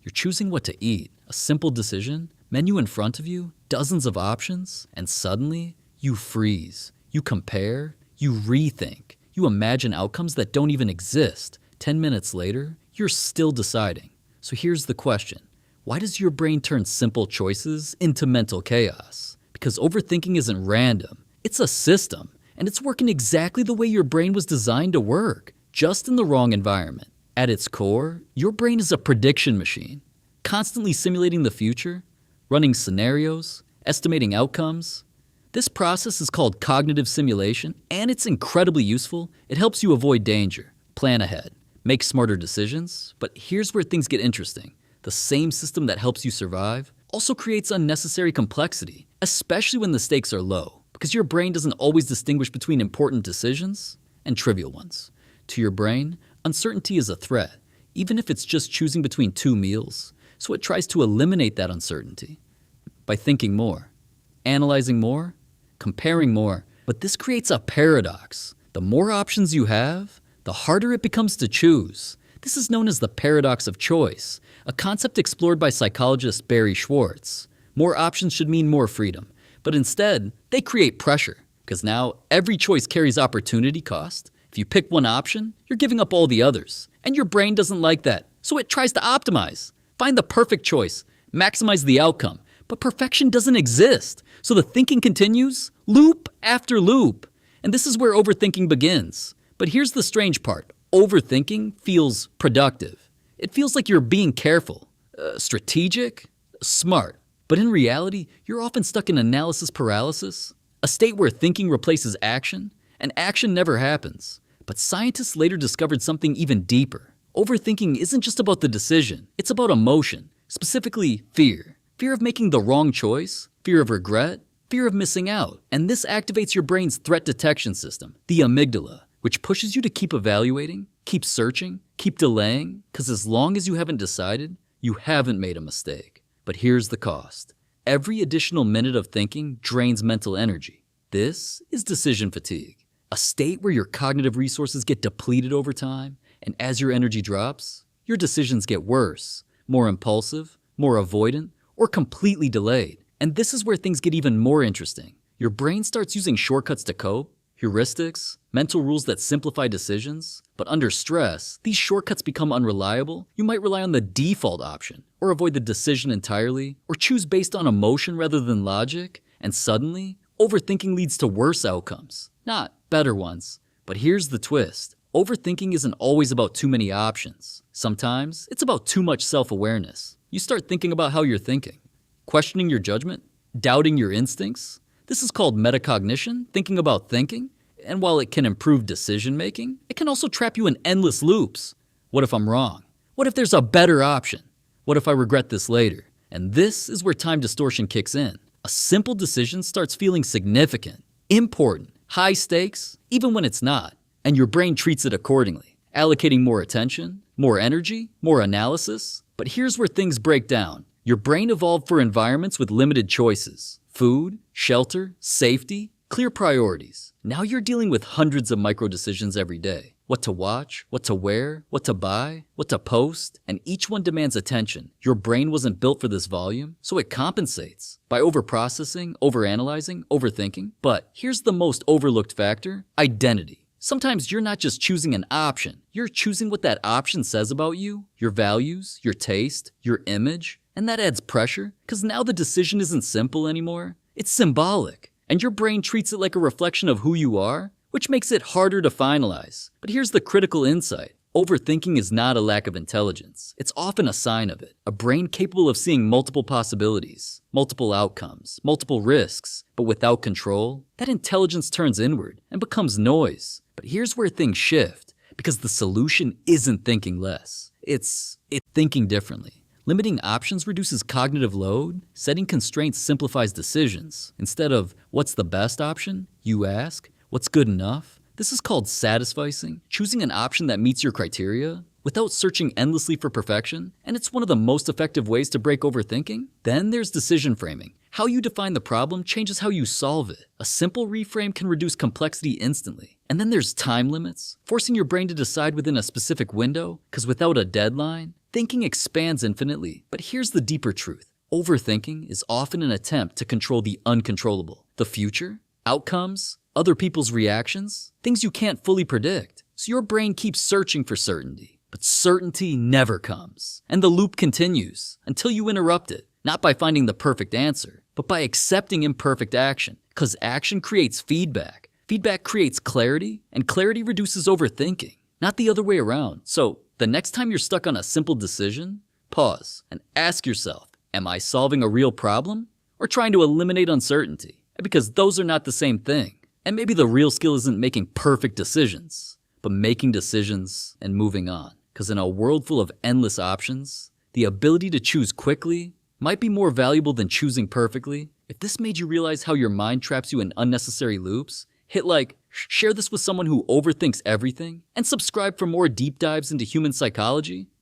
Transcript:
You're choosing what to eat, a simple decision, menu in front of you, dozens of options, and suddenly you freeze. You compare, you rethink, you imagine outcomes that don't even exist. 10 minutes later, you're still deciding. So here's the question. Why does your brain turn simple choices into mental chaos? Because overthinking isn't random. It's a system, and it's working exactly the way your brain was designed to work, just in the wrong environment. At its core, your brain is a prediction machine, constantly simulating the future, running scenarios, estimating outcomes. This process is called cognitive simulation, and it's incredibly useful. It helps you avoid danger, plan ahead, make smarter decisions. But here's where things get interesting. The same system that helps you survive also creates unnecessary complexity, especially when the stakes are low, because your brain doesn't always distinguish between important decisions and trivial ones. To your brain, uncertainty is a threat, even if it's just choosing between 2 meals, so it tries to eliminate that uncertainty by thinking more, analyzing more, comparing more. But this creates a paradox. The more options you have, the harder it becomes to choose. This is known as the paradox of choice, a concept explored by psychologist Barry Schwartz. More options should mean more freedom, but instead, they create pressure, because now every choice carries opportunity cost. If you pick one option, you're giving up all the others, and your brain doesn't like that, so it tries to optimize, find the perfect choice, maximize the outcome. But perfection doesn't exist, so the thinking continues, loop after loop. And this is where overthinking begins. But here's the strange part. Overthinking feels productive. It feels like you're being careful, strategic, smart. But in reality, you're often stuck in analysis paralysis, a state where thinking replaces action, and action never happens. But scientists later discovered something even deeper. Overthinking isn't just about the decision, it's about emotion, specifically fear. Fear of making the wrong choice, fear of regret, fear of missing out. And this activates your brain's threat detection system, the amygdala, which pushes you to keep evaluating, keep searching, keep delaying, because as long as you haven't decided, you haven't made a mistake. But here's the cost. Every additional minute of thinking drains mental energy. This is decision fatigue, a state where your cognitive resources get depleted over time, and as your energy drops, your decisions get worse, more impulsive, more avoidant, or completely delayed. And this is where things get even more interesting. Your brain starts using shortcuts to cope, heuristics, mental rules that simplify decisions. But under stress, these shortcuts become unreliable. You might rely on the default option, or avoid the decision entirely, or choose based on emotion rather than logic. And suddenly, overthinking leads to worse outcomes, not better ones. But here's the twist. Overthinking isn't always about too many options. Sometimes, it's about too much self-awareness. You start thinking about how you're thinking, questioning your judgment, doubting your instincts. This is called metacognition, thinking about thinking. And while it can improve decision-making, it can also trap you in endless loops. What if I'm wrong? What if there's a better option? What if I regret this later? And this is where time distortion kicks in. A simple decision starts feeling significant, important, high stakes, even when it's not. And your brain treats it accordingly, allocating more attention, more energy, more analysis. But here's where things break down. Your brain evolved for environments with limited choices. Food, shelter, safety, clear priorities. Now you're dealing with hundreds of micro decisions every day. What to watch, what to wear, what to buy, what to post, and each one demands attention. Your brain wasn't built for this volume, so it compensates by overprocessing, overanalyzing, overthinking. But here's the most overlooked factor: identity. Sometimes you're not just choosing an option, you're choosing what that option says about you, your values, your taste, your image. And that adds pressure, because now the decision isn't simple anymore, it's symbolic. And your brain treats it like a reflection of who you are, which makes it harder to finalize. But here's the critical insight. Overthinking is not a lack of intelligence. It's often a sign of it. A brain capable of seeing multiple possibilities, multiple outcomes, multiple risks. But without control, that intelligence turns inward and becomes noise. But here's where things shift, because the solution isn't thinking less. It's thinking differently. Limiting options reduces cognitive load. Setting constraints simplifies decisions. Instead of, what's the best option? You ask, what's good enough? This is called satisficing, choosing an option that meets your criteria without searching endlessly for perfection. And it's one of the most effective ways to break overthinking. Then there's decision framing. How you define the problem changes how you solve it. A simple reframe can reduce complexity instantly. And then there's time limits, forcing your brain to decide within a specific window, because without a deadline, Thinking expands infinitely, but here's the deeper truth. Overthinking is often an attempt to control the uncontrollable. The future, outcomes, other people's reactions, things you can't fully predict. So your brain keeps searching for certainty. But certainty never comes. And the loop continues until you interrupt it, not by finding the perfect answer, but by accepting imperfect action. Because action creates feedback. Feedback creates clarity, and clarity reduces overthinking, not the other way around. So the next time you're stuck on a simple decision, pause and ask yourself, am I solving a real problem or trying to eliminate uncertainty? Because those are not the same thing. And maybe the real skill isn't making perfect decisions, but making decisions and moving on. Because in a world full of endless options, the ability to choose quickly might be more valuable than choosing perfectly. If this made you realize how your mind traps you in unnecessary loops, hit like, share this with someone who overthinks everything, and subscribe for more deep dives into human psychology.